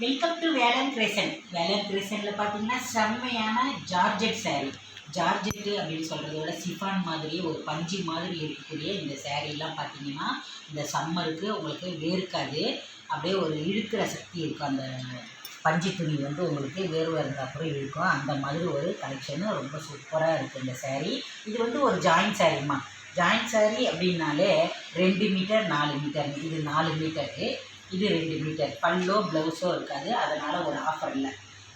Welcome to Velan கிரேசன். வேலன் கிரேசனில் பார்த்தீங்கன்னா செம்மையான ஜார்ஜெட் சாரீ. ஜார்ஜெட்டு அப்படின்னு சொல்கிறத விட சிஃபான் மாதிரி ஒரு பஞ்சு மாதிரி இருக்கக்கூடிய இந்த சேரீலாம் பார்த்தீங்கன்னா இந்த சம்மருக்கு உங்களுக்கு வேர்க்காது. அப்படியே ஒரு இழுக்கிற சக்தி இருக்கும். அந்த பஞ்சு துணி வந்து உங்களுக்கு வேர்வை இருந்தால் கூட இழுக்கும். அந்த மாதிரி ஒரு கலெக்ஷனு ரொம்ப சூப்பராக இருக்குது இந்த சேரீ. இது வந்து ஒரு ஜாயின்ட் சாரீம்மா. ஜாயின்ட் சாரீ அப்படின்னாலே 2 மீட்டர் 4 மீட்டர். இது 4 மீட்டரு, இது 2 மீட்டர். பல்லோ ப்ளவுஸோ இருக்காது. அதனால் ஒரு ஆஃபரில்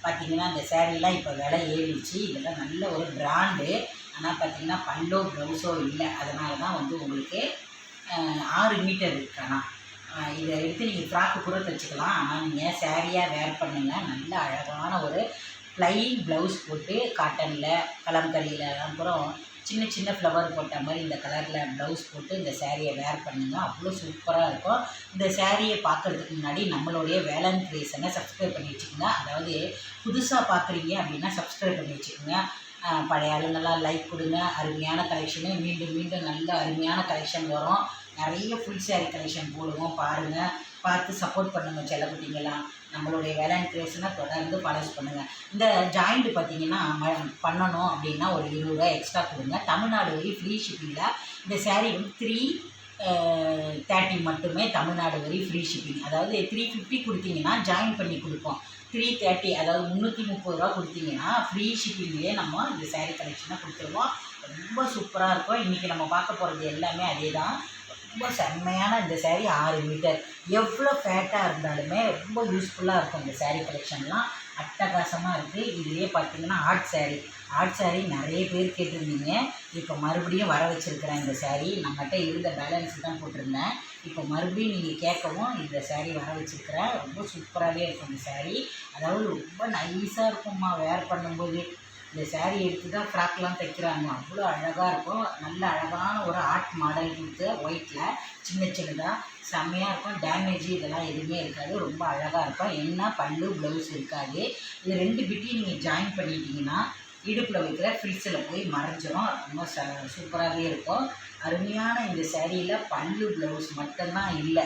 பார்த்திங்கன்னா இந்த சேரீலாம் இப்போ விலை ஏறிடுச்சு. இதெல்லாம் நல்ல ஒரு பிராண்டு. ஆனால் பார்த்திங்கன்னா பல்லோ ப்ளவுஸோ இல்லை. அதனால தான் வந்து உங்களுக்கு 6 மீட்டர் இருக்கு. ஆனால் இதை எடுத்து நீங்கள் ஃப்ராக்கு கூட தைச்சிக்கலாம். ஆனால் நீங்கள் சேரீயாக வேர் பண்ணுங்கள். நல்ல அழகான ஒரு ப்ளைன் ப்ளவுஸ் போட்டு காட்டனில் கலம்கரியிலலாம் கூட சின்ன சின்ன ஃப்ளவர் போட்ட மாதிரி இந்த கலரில் ப்ளவுஸ் போட்டு இந்த சேரீயை வேர் பண்ணுங்க. அவ்வளோ சூப்பராக இருக்கும். இந்த சேரீயை பார்க்குறதுக்கு முன்னாடி நம்மளுடைய வேலன் கிரியேஷனை சப்ஸ்கிரைப் பண்ணி வச்சுக்கோங்க. அதாவது புதுசாக பார்க்குறீங்க அப்படின்னா சப்ஸ்கிரைப் பண்ணி வச்சுக்கோங்க. பழைய ஆளுங்கள்லாம் லைக் கொடுங்க. அருமையான கலெக்ஷனு மீண்டும் மீண்டும் நல்ல அருமையான கலெக்ஷன் வரும். நிறைய ஃபுல் சேரீ கலெக்ஷன் போடுவோம். பாருங்கள், பார்த்து சப்போர்ட் பண்ணுங்கள் செல்லக்குட்டிங்கெல்லாம். நம்மளுடைய வேலன் கிரியேஷனை தொடர்ந்து ஃபாலோஸ் பண்ணுங்கள். இந்த ஜாயிண்ட் பார்த்திங்கன்னா பண்ணணும் அப்படின்னா ஒரு 20 ரூபா எக்ஸ்ட்ரா கொடுங்க. தமிழ்நாடு வரை ஃப்ரீ ஷிப்பிங்கில் இந்த சேரீ வந்து 330 மட்டுமே. தமிழ்நாடு வரை ஃப்ரீ ஷிப்பிங். அதாவது 350 கொடுத்தீங்கன்னா ஜாயின் பண்ணி கொடுப்போம். 330 அதாவது 330 ரூபா கொடுத்தீங்கன்னா ஃப்ரீ ஷிப்பிங்லேயே நம்ம இந்த சேரீ கலெக்ஷனை கொடுத்துருவோம். ரொம்ப சூப்பராக இருக்கும். இன்றைக்கி நம்ம பார்க்க போகிறது எல்லாமே அதே தான். ரொம்ப செம்மையான இந்த சேரீ 6 மீட்டர். எவ்வளோ ஃபேட்டாக இருந்தாலுமே ரொம்ப யூஸ்ஃபுல்லாக இருக்கும். இந்த சேரீ கலெக்ஷன்லாம் அட்டகாசமாக இருக்குது. இதுலேயே பார்த்தீங்கன்னா ஆர்ட் சேரீ நிறைய பேர் கேட்டிருந்தீங்க. இப்போ மறுபடியும் வர வச்சுருக்கிறேன் இந்த சேரீ. நம்மகிட்ட இருந்த பேலன்ஸ் தான் போட்டிருந்தேன். இப்போ மறுபடியும் நீங்கள் கேட்கவும் இந்த சேரீ வர வச்சுருக்கிறேன். ரொம்ப சூப்பராகவே இருக்கும் இந்த சேரீ. அதாவது ரொம்ப நைஸாக இருக்கும்மா வேர் பண்ணும்போது. இந்த சேரீ எடுத்து தான் ஃப்ராக்லாம் தைக்கிறாங்க. அவ்வளோ அழகாக இருக்கும். நல்ல அழகான ஒரு ஆர்ட் மாடல் கொடுத்து ஒயிட்டில் சின்ன சின்னதாக செம்மையாக இருக்கும். டேமேஜ் இதெல்லாம் எதுவுமே இருக்காது. ரொம்ப அழகாக இருக்கும். என்ன பல்லு ப்ளவுஸ் இருக்காது. இது 2 பிட்டையும் நீங்கள் ஜாயின் பண்ணிட்டீங்கன்னா இடுப்பில் வைக்கிற ஃப்ரில்ஸில் போய் மறைஞ்சிரும். ரொம்ப சூப்பராகவே இருக்கும். அருமையான இந்த சேரீயில் பல்லு ப்ளவுஸ் மட்டும்தான் இல்லை.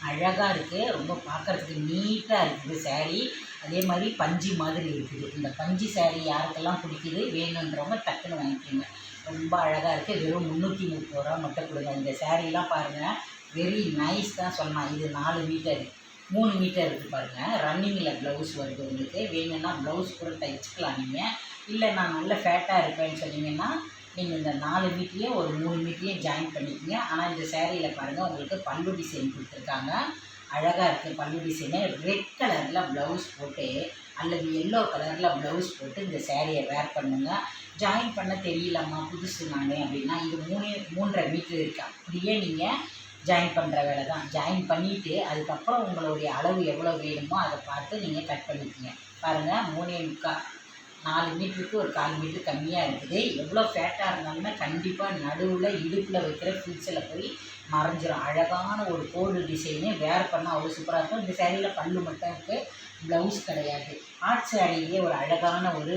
அழகாக இருக்குது. ரொம்ப பார்க்குறதுக்கு நீட்டாக இருக்குது சேரீ. அதே மாதிரி பஞ்சு மாதிரி இருக்குது. இந்த பஞ்சு சேரீ யாருக்கெல்லாம் பிடிக்குது வேணுன்றவங்க டக்குன்னு வாங்கிக்கோங்க. ரொம்ப அழகாக இருக்குது. வெறும் 330 ரூபா மட்டும் கொடுங்க. இந்த சேரீலாம் பாருங்கள், வெரி நைஸ் தான் சொல்லலாம். இது 4 மீட்டர் 3 மீட்டர் இருக்குது பாருங்கள். ரன்னிங்கில் ப்ளவுஸ் வருது. உங்களுக்கு வேணும்னா ப்ளவுஸ் கூட தைச்சிக்கலாம் நீங்கள். இல்லை நான் நல்ல ஃபேட்டாக இருப்பேன்னு சொன்னீங்கன்னா நீங்கள் இந்த 4 மீட்டரையே ஒரு 3 மீட்டரையும் ஜாயின் பண்ணிக்கோங்க. ஆனால் இந்த சேரீயில் பாருங்கள் உங்களுக்கு பல்லு டிசைன் கொடுத்துருக்காங்க. அழகாக இருக்குது பல்லு டிசைனு. ரெட் கலரில் ப்ளவுஸ் போட்டு அல்லது எல்லோ கலரில் ப்ளவுஸ் போட்டு இந்த சேரீயை வேர் பண்ணுங்கள். ஜாயின் பண்ண தெரியலம்மா புதுசு நான் அப்படின்னா இது 3.5 மீட்டர் இருக்குது. அப்படியே நீங்கள் ஜாயின் பண்ணுற வேலை தான். ஜாயின் பண்ணிவிட்டு அதுக்கப்புறம் உங்களுடைய அளவு எவ்வளோ வேணுமோ அதை பார்த்து நீங்கள் கட் பண்ணிக்கோங்க. பாருங்கள் 3.25 4 மீட்டருக்கு ஒரு 1/4 மீட்டர் கம்மியாக இருக்குது. எவ்வளோ ஃபேட்டாக இருந்தாலுமே கண்டிப்பாக நடுவில் இடுப்பில் வைக்கிற ஃபில்ஸில் போய் மறைஞ்சிரும். அழகான ஒரு கோடு டிசைனு வேர் பண்ணால் அவ்வளோ சூப்பராக இருக்கும். இந்த சேரீயில் பல்லு மட்டும் இருக்குது, ப்ளவுஸ் கிடையாது. ஆர்ட் சேரீலேயே ஒரு அழகான ஒரு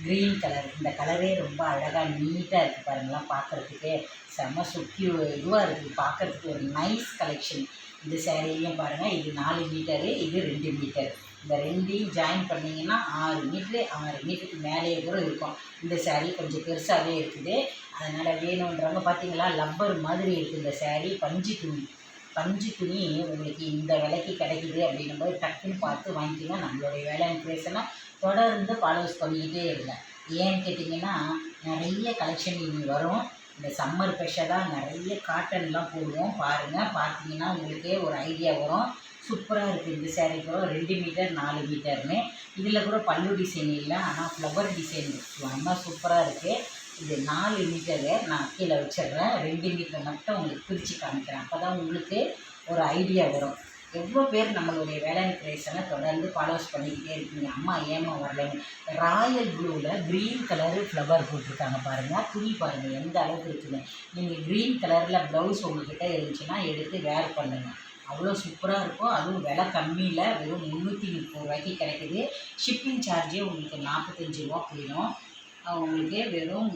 க்ரீன் கலர். இந்த கலரே ரொம்ப அழகாக நீட்டாக இருக்குது பாருங்களாம். பார்க்குறதுக்கு செம்ம சுற்றி இதுவாக இருக்குது. பார்க்குறதுக்கு ஒரு நைஸ் கலெக்ஷன். இந்த சேரீலையும் பாருங்கள், இது 4 மீட்டரு, இது 2 மீட்டர். இந்த 2ஐயும் ஜாயின் பண்ணிங்கன்னா 6 மீட்ரு. 6 மீட்டருக்கு மேலேயே கூட இருக்கும். இந்த சேரீ கொஞ்சம் பெருசாகவே இருக்குது. அதனால் வேணுன்றவங்க பார்த்தீங்களா லப்பர் மாதிரி இருக்குது இந்த சேரீ. பஞ்சு துணி உங்களுக்கு இந்த விலைக்கு கிடைக்குது அப்படின்னும்போது டக்குன்னு பார்த்து வாங்கிக்கிங்க. நம்மளுடைய வேலன் கிரியேஷனை தொடர்ந்து ஃபாலோஸ் பண்ணிக்கிட்டே இருங்க. ஏன்னு கேட்டிங்கன்னா நிறைய கலெக்ஷன் இனி வரும். இந்த சம்மர் ஸ்பெஷலாக நிறைய காட்டன்லாம் போடுவோம். பாருங்கள், பார்த்தீங்கன்னா உங்களுக்கே ஒரு ஐடியா வரும். சூப்பராக இருக்குது இந்த சேரீ கூட. 2 மீட்டர் 4 மீட்டர்னு. இதில் கூட பல்லு டிசைன் இல்லை, ஆனால் ஃப்ளவர் டிசைன் ரொம்ப சூப்பராக இருக்குது. இது 4 மீட்டரு நான் கீழே வச்சிடுறேன். 2 மீட்டர் மட்டும் உங்களுக்கு பிரித்து காமிக்கிறேன். அப்போ தான் உங்களுக்கு ஒரு ஐடியா வரும். எவ்வளோ பேர் நம்மளுடைய வேலன் கிரியேஷனை தொடர்ந்து ஃபாலோஸ் பண்ணிக்கிட்டே இருக்கீங்க. அம்மா ஏமா வரலைங்க. ராயல் ப்ளூவில் க்ரீன் கலரு ஃப்ளவர் போட்டிருக்காங்க பாருங்கள். துணி பாருங்கள் எந்த அளவுக்கு இருக்குதுன்னு. நீங்கள் க்ரீன் கலரில் ப்ளவுஸ் உங்கள்கிட்ட இருந்துச்சுன்னா எடுத்து வேர் பண்ணுங்கள். அவ்வளோ சூப்பராக இருக்கும். அதுவும் விலை கம்மியில் வெறும் 330 ரூபாய்க்கு கிடைக்குது. ஷிப்பிங் சார்ஜே உங்களுக்கு 45 ரூபா போயிடும். உங்களுக்கு வெறும்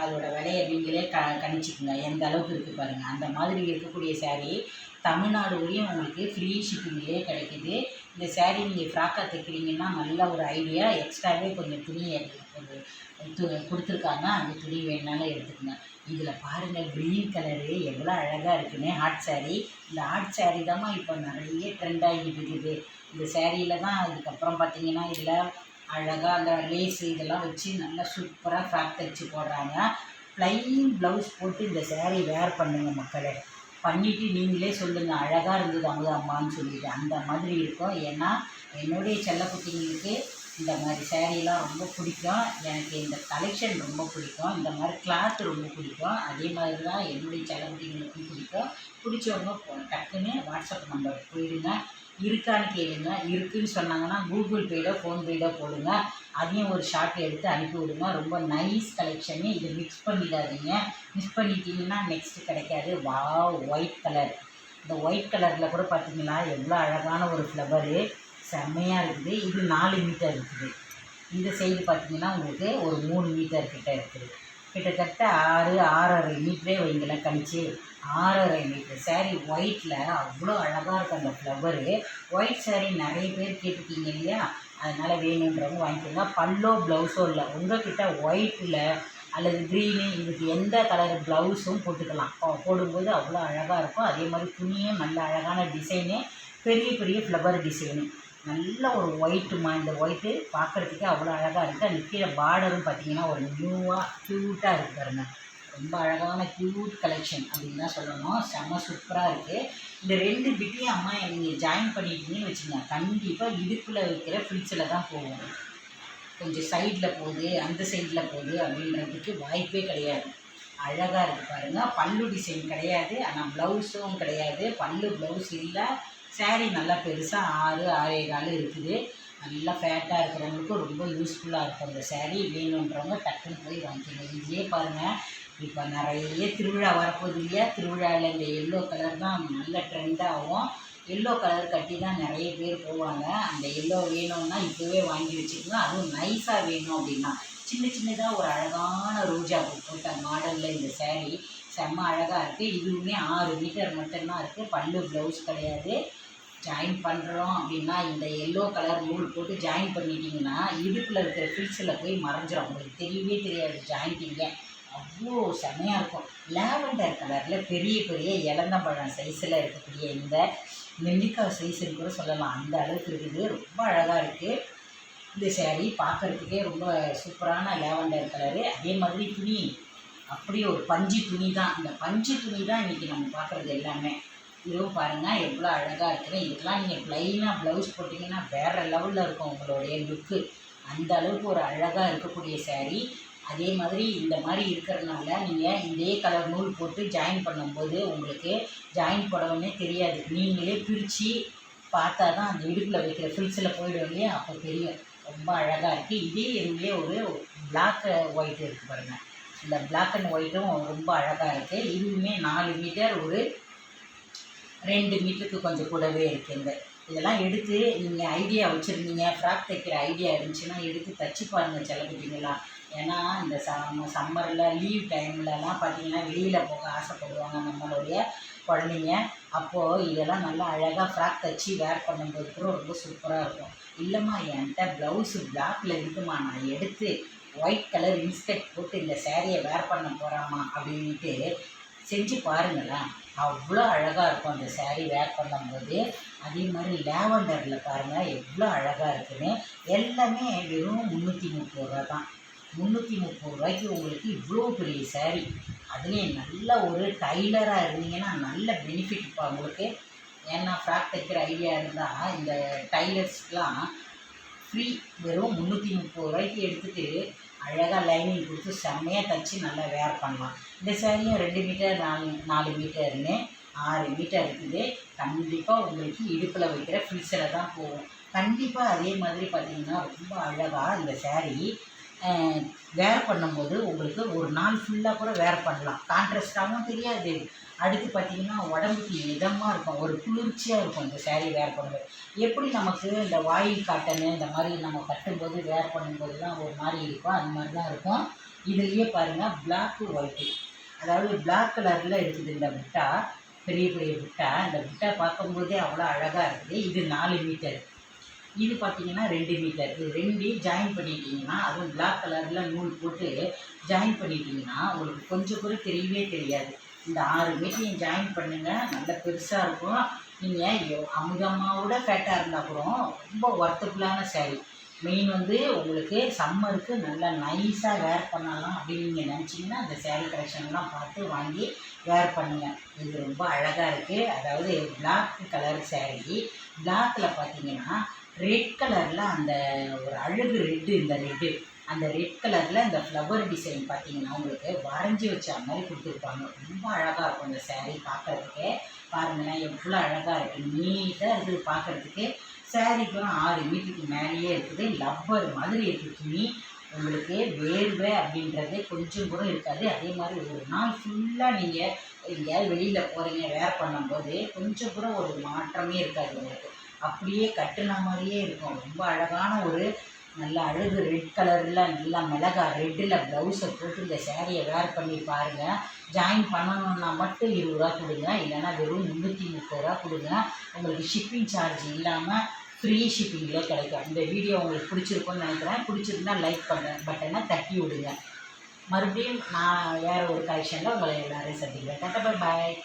அதோட விலையை நீங்களே கணிச்சிக்கோங்க எந்த அளவுக்கு இருக்குது பாருங்கள். அந்த மாதிரி இருக்கக்கூடிய சேரீ தமிழ்நாடு வரையும் உங்களுக்கு ஃப்ரீ ஷிப்பிங்லேயே கிடைக்கிது. இந்த சேரீ நீங்கள் ஃப்ராக்காக தைக்கிறீங்கன்னா நல்ல ஒரு ஐடியா. எக்ஸ்ட்ராவே கொஞ்சம் துணியை கொடுத்துருக்காங்க, அந்த துணி வேணாலும் எடுத்துக்கோங்க. இதில் பாருங்கள் க்ரீன் கலரு எவ்வளோ அழகாக இருக்குன்னு ஹாட் சாரீ. இந்த ஹாட் சாரீ தாம்மா இப்போ நிறைய ட்ரெண்ட் ஆகிட்டு இருக்குது. இந்த சேரீயில் தான் அதுக்கப்புறம் பார்த்திங்கன்னா இதில் அழகாக அந்த லேஸு இதெல்லாம் வச்சு நல்லா சூப்பராக ஃப்ராக் தைச்சி போடுறாங்க. ப்ளைன் ப்ளவுஸ் போட்டு இந்த சேரீ வேர் பண்ணுங்கள் மக்களே. பண்ணிவிட்டு நீங்களே சொல்லுங்கள் அழகாக இருந்தது அம்மான்னு சொல்லிவிட்டு. அந்த மாதிரி இருக்கும். ஏன்னா என்னுடைய செல்லக்குட்டிங்களுக்கு இந்த மாதிரி சேரீலாம் ரொம்ப பிடிக்கும். எனக்கு இந்த கலெக்ஷன் ரொம்ப பிடிக்கும். இந்த மாதிரி கிளாத் ரொம்ப பிடிக்கும். அதே மாதிரி தான் என்னுடைய செல்லக்குட்டிங்களுக்கும் பிடிக்கும். பிடிச்சவங்க டக்குன்னு வாட்ஸ்அப் நம்பருக்கு போயிடுங்க. இருக்கான்னு கேளுங்க. இருக்குதுன்னு சொன்னாங்கன்னா கூகுள் பேல ஃபோன்பேல போடுங்க. அதையும் ஒரு ஷார்ட் எடுத்து அனுப்பி விடுங்க. ரொம்ப நைஸ் கலெக்ஷனு. இதை மிக்ஸ் பண்ணிடாதீங்க. மிக்ஸ் பண்ணிட்டீங்கன்னா நெக்ஸ்ட்டு கிடைக்காது. Wow white colour. இந்த ஒயிட் கலரில் கூட பார்த்தீங்களா எவ்வளோ அழகான ஒரு ஃப்ளவரு, செம்மையாக இருக்குது. இது 4 மீட்டர் இருக்குது. இந்த சைடு பார்த்திங்கன்னா உங்களுக்கு ஒரு 3 மீட்டர் கிட்ட இருக்குது. கிட்டத்தட்ட 6.5 மீட்டரே வைங்களேன் கழிச்சு 6.5 மீட்டர் சேரீ. ஒயிட்டில் அவ்வளோ அழகாக இருக்கும் அந்த ஃப்ளவரு. ஒயிட் சேரீ நிறைய பேர் கேட்டுருக்கீங்க இல்லையா, அதனால் வேணுன்றவங்க வாங்கிக்கோங்க. பல்லோ ப்ளவுஸோ இல்லை, உங்கள்கிட்ட ஒயிட்டில் அல்லது க்ரீனு இதுக்கு எந்த கலர் ப்ளவுஸும் போட்டுக்கலாம். போடும்போது அவ்வளோ அழகாக இருக்கும். அதே மாதிரி துணியும் நல்ல அழகான டிசைனு, பெரிய பெரிய ஃப்ளவர் டிசைனு, நல்ல ஒரு ஒயிட்டுமா. இந்த ஒயிட்டு பார்க்குறதுக்கு அவ்வளோ அழகாக இருக்குது. அந்த கீழே பார்டரும் பார்த்திங்கன்னா ஒரு நியூவாக க்யூட்டாக இருக்குது பாருங்கள். ரொம்ப அழகான க்யூட் கலெக்ஷன் அப்படின்னு தான் சொல்லணும். செம்ம சூப்பராக இருக்குது. இந்த 2 பிட்டையும் அம்மா நீங்கள் ஜாயின் பண்ணிட்டீங்கன்னு வச்சுங்க, கண்டிப்பாக இடுப்பில் வைக்கிற ஃபில்ஸில் தான் போகும். கொஞ்சம் சைடில் போகுது, அந்த சைடில் போகுது அப்படின்றதுக்கு வாய்ப்பே கிடையாது. அழகாக இருக்குது பாருங்கள். பல்லு டிசைன் கிடையாது, ஆனால் ப்ளவுஸும் கிடையாது. பல்லு ப்ளவுஸ் இல்லை. சேரீ நல்லா பெருசாக 6.25 இருக்குது. நல்லா ஃபேட்டாக இருக்கிறவங்களுக்கு ரொம்ப யூஸ்ஃபுல்லாக இருக்கும் இந்த சேரீ. வேணுன்றவங்க டக்குன்னு போய் வாங்கிக்கோங்க. இதுலேயே பாருங்கள் இப்போ நிறைய திருவிழா வரப்போகுது இல்லையா, திருவிழாவில் இந்த எல்லோ கலர் தான் நல்ல ட்ரெண்டாகும். எல்லோ கலர் கட்டி தான் நிறைய பேர் போவாங்க. அந்த எல்லோ வேணும்னா இப்போவே வாங்கி வச்சுக்கோங்க. அதுவும் நைஸாக வேணும் அப்படின்னா சின்ன சின்னதாக ஒரு அழகான ரோஜா பூ போட்ட மாடலில் இந்த சேரீ செம்ம அழகாக இருக்குது. இதுவுமே 6 மீட்டர் மட்டும்தான் இருக்குது. பல்லு ப்ளவுஸ் கிடையாது. ஜாயின் பண்ணுறோம் அப்படின்னா இந்த எல்லோ கலர் நூல் போட்டு ஜாயின் பண்ணிட்டீங்கன்னா இடுப்பில் இருக்கிற ஃபில்ஸில் போய் மறைஞ்சிரும். உங்களுக்கு தெரியவே தெரியாது ஜாயிண்டிங்க. அவ்வளோ செம்மையாக இருக்கும். லாவெண்டர் கலரில் பெரிய பெரிய இலந்தம்பழம் சைஸில் இருக்கக்கூடிய இந்த நெல்லிக்காய் சைஸுன்னு கூட சொல்லலாம், அந்த அளவுக்கு இருக்குது. ரொம்ப அழகாக இருக்குது இந்த சேரீ. பார்க்குறதுக்கே ரொம்ப சூப்பரான லாவெண்டர் கலரு. அதே மாதிரி துணி அப்படியே ஒரு பஞ்சு துணி தான். இந்த பஞ்சு துணி தான் இன்றைக்கி நம்ம பார்க்குறது எல்லாமே. இதுவும் பாருங்கள் எவ்வளோ அழகாக இருக்குது. இதுக்கெலாம் நீங்கள் ப்ளைனாக ப்ளவுஸ் போட்டிங்கன்னா வேறு லெவலில் இருக்கும் உங்களுடைய லுக்கு. அந்த அளவுக்கு ஒரு அழகாக இருக்கக்கூடிய சேரீ. அதே மாதிரி இந்த மாதிரி இருக்கிறதுனால நீங்கள் இதே கலர் நூல் போட்டு ஜாயின் பண்ணும்போது உங்களுக்கு ஜாயின் போடவுன்னே தெரியாது. நீங்களே பிரித்து பார்த்தா தான் அந்த இடுப்பில் வைக்கிற ஃபில்ஸில் போயிடும் இல்லையா, அப்போ தெரியும். ரொம்ப அழகாக இருக்குது. இதே இதுலேயே ஒரு பிளாக் ஒயிட் இருக்குது பாருங்கள். இந்த பிளாக் அண்ட் ஒயிட்டும் ரொம்ப அழகாக இருக்குது. இதுவுமே 4 மீட்டர், ஒரு 2 மீட்டருக்கு கொஞ்சம் கூடவே இருக்குங்க. இதெல்லாம் எடுத்து நீங்கள் ஐடியா வச்சுருந்தீங்க, ஃப்ராக் தைக்கிற ஐடியா இருந்துச்சுன்னா எடுத்து தைச்சி பாருங்கள் செல்லக்குட்டிங்களா. ஏன்னா இந்த சம்மரில் லீவ் டைம்லலாம் பார்த்திங்கன்னா வெளியில் போக ஆசைப்படுவாங்க நம்மளுடைய குழந்தைங்க. அப்போது இதெல்லாம் நல்லா அழகாக ஃப்ராக் தைச்சி வேர் பண்ணும்போது கூட ரொம்ப சூப்பராக இருக்கும். இல்லைம்மா என்கிட்ட ப்ளவுஸு பிளாக்கில் இருக்குமா, நான் எடுத்து ஒயிட் கலர் இன்ஸ்கர்ட் போட்டு இந்த சேரீயை வேர் பண்ண போகிறாமா அப்படின்ட்டு செஞ்சு பாருங்களேன். அவ்வளோ அழகாக இருக்கும் அந்த சேரீ வேர் பண்ணும்போது. அதே மாதிரி லாவெண்டரில் பாருங்கள் எவ்வளோ அழகாக இருக்குதுன்னு. எல்லாமே வெறும் 330 ரூபா தான். 330 ரூபாய்க்கு உங்களுக்கு இவ்வளோ பெரிய சேரீ. அதுலேயும் நல்ல ஒரு டைலராக இருந்தீங்கன்னா நல்ல பெனிஃபிட்ப்பா உங்களுக்கு. ஏன்னா ஃப்ராக் தைக்கிற ஐடியா இருந்தால் இந்த டைலர்ஸ்க்கெலாம் ஃப்ரீ. வெறும் 330 ரூபாய்க்கு எடுத்துகிட்டு அழகாக லைனிங் கொடுத்து செம்மையாக தைச்சி நல்லா வேர் பண்ணலாம். இந்த சேரீயும் 2 மீட்டர் 4 மீட்டர்னு 6 மீட்டர் இருக்குது. கண்டிப்பாக உங்களுக்கு இடுப்பில் வைக்கிற ஃபில்ஸில் தான் போகும். கண்டிப்பாக அதே மாதிரி பார்த்திங்கன்னா ரொம்ப அழகாக இந்த சேரீ வேர் பண்ணும்போது உங்களுக்கு ஒரு நாள் ஃபுல்லாக கூட வேர் பண்ணலாம். கான்ட்ராஸ்டாகவும் தெரியாது. அடுத்து பார்த்திங்கன்னா உடம்புக்கு இதமாக இருக்கும், ஒரு குளிர்ச்சியாக இருக்கும் இந்த சேரீ வேர் பண்ணும்போது. எப்படி நமக்கு இந்த வாயில் காட்டனு இந்த மாதிரி நம்ம கட்டும்போது வேர் பண்ணும்போதுலாம் ஒரு மாதிரி இருக்கும், அது மாதிரி தான் இருக்கும். இதுலேயே பாருங்கள் பிளாக்கு ஒயிட்டு, அதாவது பிளாக் கலரில் இருக்குது இந்த புட்டா, பெரிய பெரிய புட்டா. இந்த புட்டா பார்க்கும்போதே அவ்வளோ அழகாக இருக்குது. இது 4 மீட்டர். இது பார்த்தீங்கன்னா 2 மீட்டர். இது 2யும் ஜாயின் பண்ணிட்டீங்கன்னா, அதுவும் பிளாக் கலரில் நூல் போட்டு ஜாயின் பண்ணிட்டீங்கன்னா உங்களுக்கு கொஞ்சம் கூட தெரியவே தெரியாது. இந்த 6 மீட்டரையும் ஜாயின் பண்ணுங்கள், நல்ல பெருசாக இருக்கும். நீங்கள் அமுதமாவோட ஃபேட்டாக இருந்தால் கூட ரொம்ப ஒர்த்தபுளான சாரீ. மெயின் வந்து உங்களுக்கு சம்மருக்கு நல்லா நைஸாக வேர் பண்ணலாம் அப்படின்னு நீங்கள் நினச்சிங்கன்னா அந்த சேரீ கலெக்ஷன்லாம் பார்த்து வாங்கி வேர் பண்ணுங்கள். இது ரொம்ப அழகாக இருக்குது. அதாவது பிளாக் கலர் சேரீ, பிளாக்கில் பார்த்தீங்கன்னா ரெட் கலரில் அந்த ஒரு அழகு ரெட்டு, இந்த ரெட்டு அந்த ரெட் கலரில் இந்த ஃப்ளவர் டிசைன் பார்த்தீங்கன்னா உங்களுக்கு வரைஞ்சி வச்ச மாதிரி கொடுத்துருப்பாங்க. ரொம்ப அழகாக இருக்கும் இந்த சேரீ பார்க்குறதுக்கே. பாருங்களேன் எவ்வளோ அழகாக இருக்குது, நீட்டாக இருக்குது பார்க்குறதுக்கு. சேரீக்கும் 6 மீட்டருக்கு மேலேயே இருக்குது. லப்பர் மாதிரி இருக்குது துணி. உங்களுக்கு வேர்வை அப்படின்றது கொஞ்சம் கூட இருக்காது. அதே மாதிரி ஒரு நாள் ஃபுல்லாக நீங்கள் எங்கேயாவது வெளியில் போகிறீங்க வேர் பண்ணும்போது கொஞ்சம் கூட ஒரு மாற்றமே இருக்காது உங்களுக்கு. அப்படியே கட்டுன மாதிரியே இருக்கும். ரொம்ப அழகான ஒரு நல்ல அழகு ரெட் கலரில் நல்லா மிளகா ரெட்டில் ப்ளவுஸை போட்டு இந்த சேரீயை வேர் பண்ணி பாருங்கள். ஜாயின் பண்ணணுன்னா மட்டும் 20 ரூபா கொடுங்க, இல்லைன்னா வெறும் 330 ரூபா கொடுங்க. உங்களுக்கு ஷிப்பிங் சார்ஜ் இல்லாமல் ஃப்ரீ ஷிப்பிங்கில் கிடைக்கும். இந்த வீடியோ உங்களுக்கு பிடிச்சிருக்குன்னு நினைக்கிறேன். பிடிச்சிருந்தா லைக் பட்டனை தட்டி விடுங்க. மறுபடியும் நான் வேறு ஒரு கலெக்ஷனில் உங்களை எல்லோரையும் சந்திக்கிறேன். பாய்.